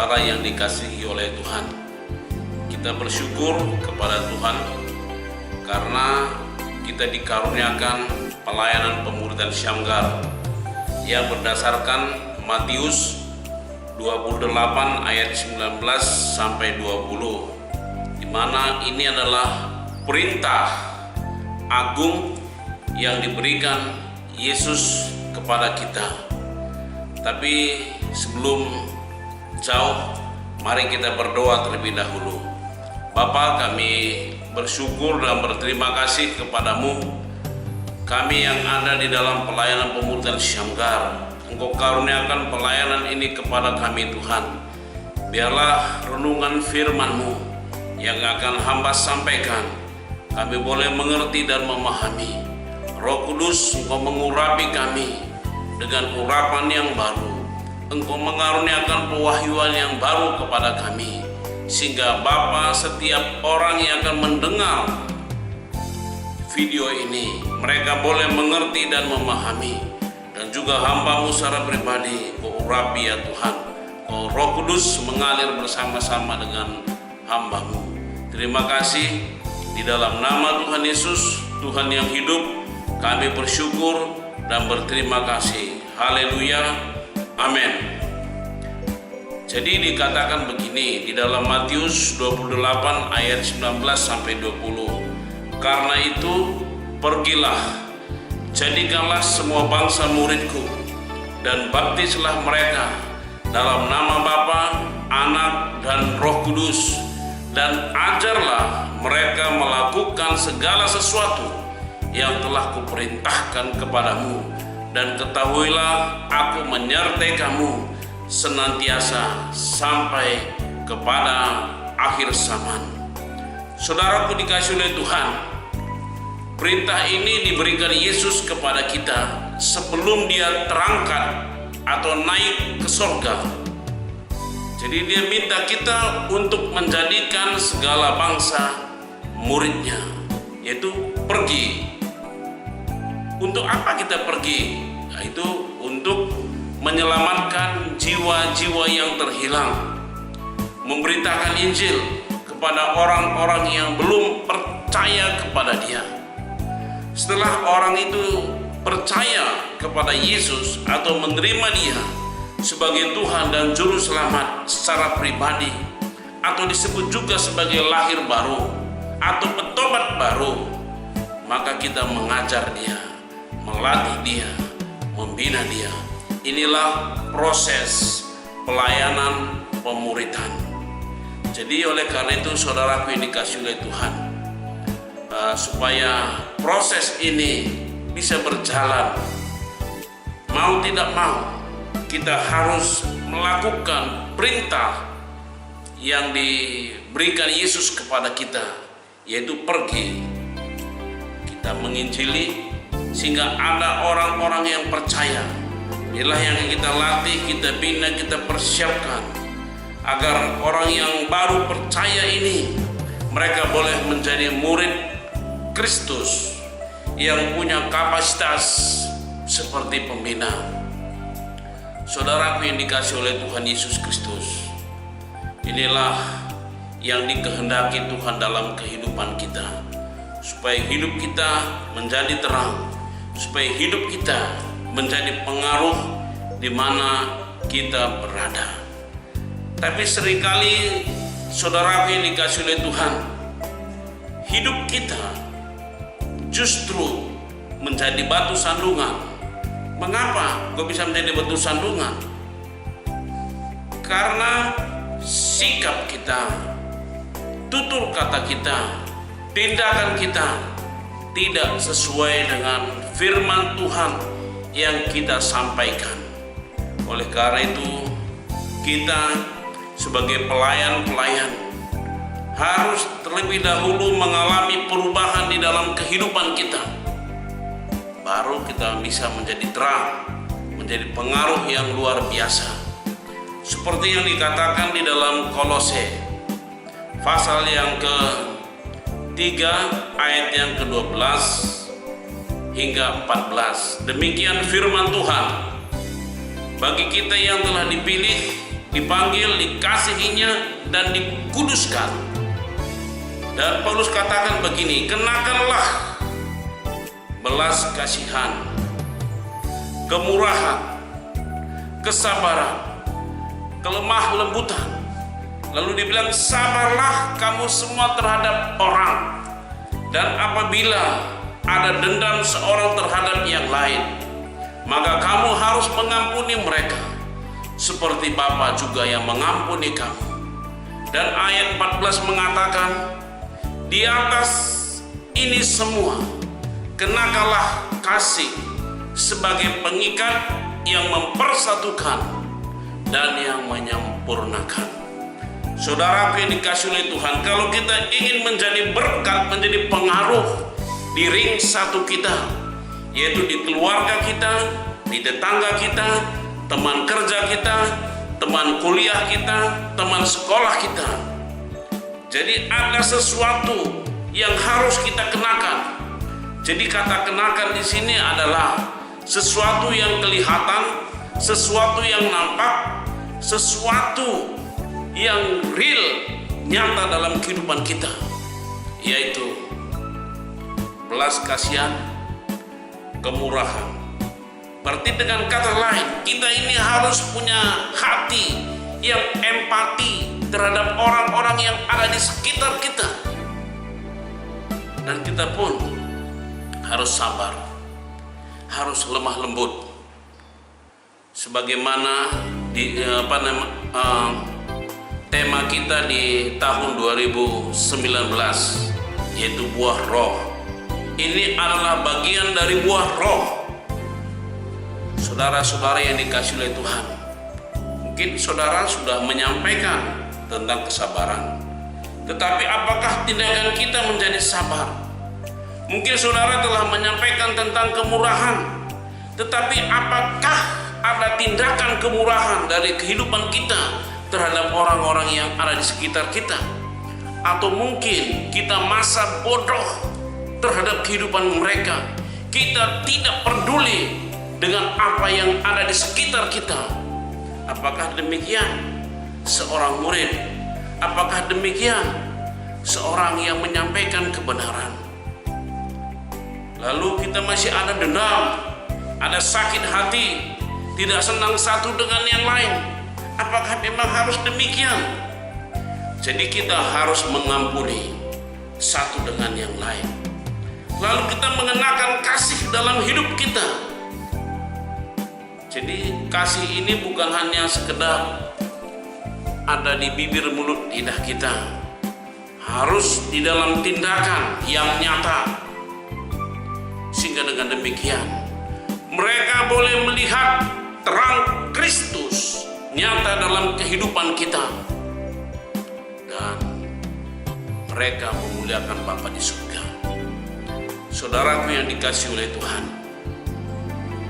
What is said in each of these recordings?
saudara yang dikasihi oleh Tuhan, kita bersyukur kepada Tuhan karena kita dikaruniakan pelayanan pemuridan Syamgar yang berdasarkan Matius 28 ayat 19 sampai 20, di mana ini adalah perintah agung yang diberikan Yesus kepada kita. Tapi sebelum jauh, mari kita berdoa terlebih dahulu. Bapa, kami bersyukur dan berterima kasih kepadamu. Kami yang ada di dalam pelayanan pemuridan Syamgar, Engkau karuniakan pelayanan ini kepada kami Tuhan. Biarlah renungan firman-Mu yang akan hamba sampaikan, kami boleh mengerti dan memahami. Roh Kudus, Engkau mengurapi kami dengan urapan yang baru. Engkau mengaruniakan pewahyuan yang baru kepada kami, sehingga Bapa, setiap orang yang akan mendengar video ini, mereka boleh mengerti dan memahami. Dan juga hamba-Mu secara pribadi, Kau urapi ya Tuhan. Kau Roh Kudus mengalir bersama-sama dengan hamba-Mu. Terima kasih, di dalam nama Tuhan Yesus, Tuhan yang hidup, kami bersyukur dan berterima kasih. Haleluya, amin. Jadi dikatakan begini di dalam Matius 28 ayat 19 sampai 20. Karena itu pergilah, jadikanlah semua bangsa muridku, dan baptislah mereka dalam nama Bapa, Anak, dan Roh Kudus, dan ajarlah mereka melakukan segala sesuatu yang telah kuperintahkan kepadamu, dan ketahuilah aku menyertai kamu senantiasa sampai kepada akhir zaman. Saudaraku dikasihi oleh Tuhan, perintah ini diberikan Yesus kepada kita sebelum dia terangkat atau naik ke surga. Jadi dia minta kita untuk menjadikan segala bangsa muridnya, yaitu pergi. Untuk apa kita pergi? Itu untuk menyelamatkan jiwa-jiwa yang terhilang, memberitakan Injil kepada orang-orang yang belum percaya kepada Dia. Setelah orang itu percaya kepada Yesus atau menerima Dia sebagai Tuhan dan Juru Selamat secara pribadi, atau disebut juga sebagai lahir baru atau petobat baru, maka kita mengajar dia, melatih dia, membina dia. Inilah proses pelayanan pemuridan. Jadi oleh karena itu saudaraku yang dikasihi oleh Tuhan, supaya proses ini bisa berjalan, mau tidak mau kita harus melakukan perintah yang diberikan Yesus kepada kita, yaitu pergi. Kita menginjili sehingga ada orang-orang yang percaya. Inilah yang kita latih, kita bina, kita persiapkan agar orang yang baru percaya ini, mereka boleh menjadi murid Kristus yang punya kapasitas seperti pembina. Saudaraku yang dikasihi oleh Tuhan Yesus Kristus, inilah yang dikehendaki Tuhan dalam kehidupan kita, supaya hidup kita menjadi terang, supaya hidup kita menjadi pengaruh di mana kita berada. Tapi seringkali saudaraku yang dikasihi oleh Tuhan, hidup kita justru menjadi batu sandungan. Mengapa kok bisa menjadi batu sandungan? Karena sikap kita, tutur kata kita, tindakan kita tidak sesuai dengan firman Tuhan yang kita sampaikan. Oleh karena itu, kita sebagai pelayan-pelayan harus terlebih dahulu mengalami perubahan di dalam kehidupan kita. Baru kita bisa menjadi terang, menjadi pengaruh yang luar biasa. Seperti yang dikatakan di dalam Kolose pasal yang ke-3 ayat yang ke-12 hingga 14. Demikian firman Tuhan. Bagi kita yang telah dipilih dipanggil, dikasihinya, dan dikuduskan. Dan Paulus katakan begini, kenakanlah belas kasihan, kemurahan, kesabaran, kelemah lembutan. Lalu dibilang, sabarlah kamu semua terhadap orang, dan apabila ada dendam seorang terhadap yang lain, maka kamu harus mengampuni mereka, seperti Bapa juga yang mengampuni kamu. Dan ayat 14 mengatakan, di atas ini semua kenakanlah kasih sebagai pengikat yang mempersatukan dan yang menyempurnakan. Saudaraku yang dikasihi oleh Tuhan, kalau kita ingin menjadi berkat, menjadi pengaruh di ring satu kita, yaitu di keluarga kita, di tetangga kita, teman kerja kita, teman kuliah kita, teman sekolah kita. Jadi ada sesuatu yang harus kita kenakan. Jadi kata kenakan di sini adalah sesuatu yang kelihatan, sesuatu yang nampak, sesuatu yang real, nyata dalam kehidupan kita, yaitu belas kasihan, kemurahan. Berarti dengan kata lain, kita ini harus punya hati yang empati terhadap orang-orang yang ada di sekitar kita. Dan kita pun harus sabar, harus lemah lembut. Sebagaimana di tema kita di tahun 2019, yaitu buah roh. Ini adalah bagian dari buah roh. Saudara-saudara yang dikasihi oleh Tuhan, mungkin saudara sudah menyampaikan tentang kesabaran, tetapi apakah tindakan kita menjadi sabar? Mungkin saudara telah menyampaikan tentang kemurahan, tetapi apakah ada tindakan kemurahan dari kehidupan kita terhadap orang-orang yang ada di sekitar kita? Atau mungkin kita masa bodoh terhadap kehidupan mereka, kita tidak peduli dengan apa yang ada di sekitar kita. Apakah demikian seorang murid? Apakah demikian seorang yang menyampaikan kebenaran? Lalu kita masih ada dendam, ada sakit hati, tidak senang satu dengan yang lain. Apakah memang harus demikian? Jadi kita harus mengampuni satu dengan yang lain. Lalu kita mengenakan kasih dalam hidup kita. Jadi kasih ini bukan hanya sekedar ada di bibir mulut lidah kita, harus di dalam tindakan yang nyata. Sehingga dengan demikian mereka boleh melihat terang Kristus nyata dalam kehidupan kita, dan mereka memuliakan Bapa di surga. Saudaraku yang dikasihi oleh Tuhan,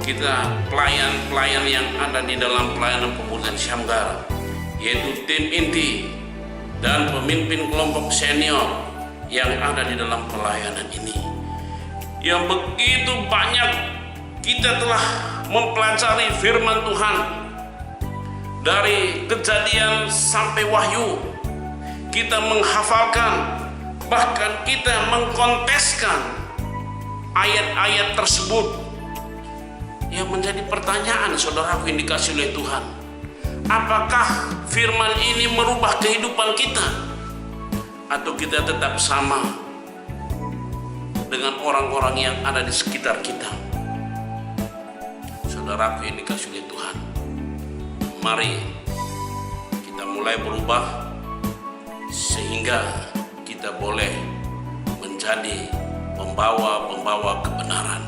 kita pelayan-pelayan yang ada di dalam pelayanan pemuridan Syamgar, yaitu tim inti dan pemimpin kelompok senior yang ada di dalam pelayanan ini, yang begitu banyak kita telah mempelajari firman Tuhan dari Kejadian sampai Wahyu. Kita menghafalkan, bahkan kita mengkonteskan ayat-ayat tersebut. Yang menjadi pertanyaan, saudaraku yang dikasihi oleh Tuhan, apakah firman ini merubah kehidupan kita, atau kita tetap sama dengan orang-orang yang ada di sekitar kita? Saudaraku yang dikasihi oleh Tuhan, mari kita mulai berubah sehingga kita boleh menjadi pembawa-pembawa kebenaran,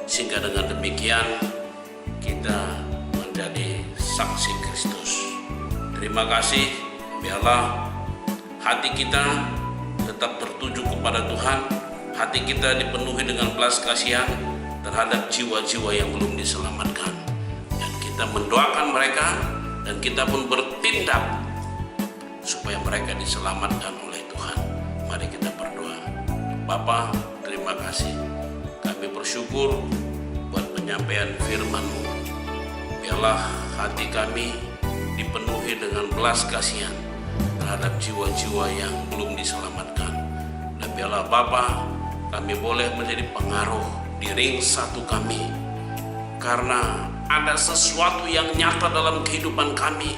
sehingga dengan demikian kita menjadi saksi Kristus. Terima kasih, biarlah hati kita tetap tertuju kepada Tuhan, hati kita dipenuhi dengan belas kasihan terhadap jiwa-jiwa yang belum diselamatkan, dan kita mendoakan mereka, dan kita pun bertindak supaya mereka diselamatkan oleh Tuhan. Mari kita berdoa. Bapa, terima kasih, kami bersyukur buat penyampaian firman-Mu. Biarlah hati kami dipenuhi dengan belas kasihan terhadap jiwa-jiwa yang belum diselamatkan. Dan biarlah Bapa, kami boleh menjadi pengaruh di ring satu kami, karena ada sesuatu yang nyata dalam kehidupan kami,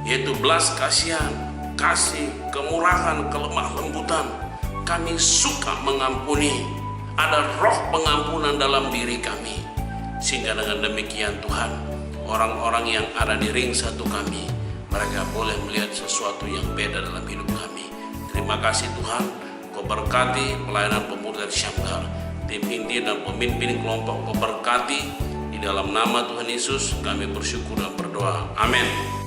yaitu belas kasihan, kasih, kemurahan, kelemah lembutan. Kami suka mengampuni, ada roh pengampunan dalam diri kami, sehingga dengan demikian Tuhan, orang-orang yang ada di ring satu kami, mereka boleh melihat sesuatu yang beda dalam hidup kami. Terima kasih Tuhan, Kau berkati pelayanan pemuda Syamgar, tim inti dan pemimpin kelompok Kau berkati. Di dalam nama Tuhan Yesus kami bersyukur dan berdoa. Amin.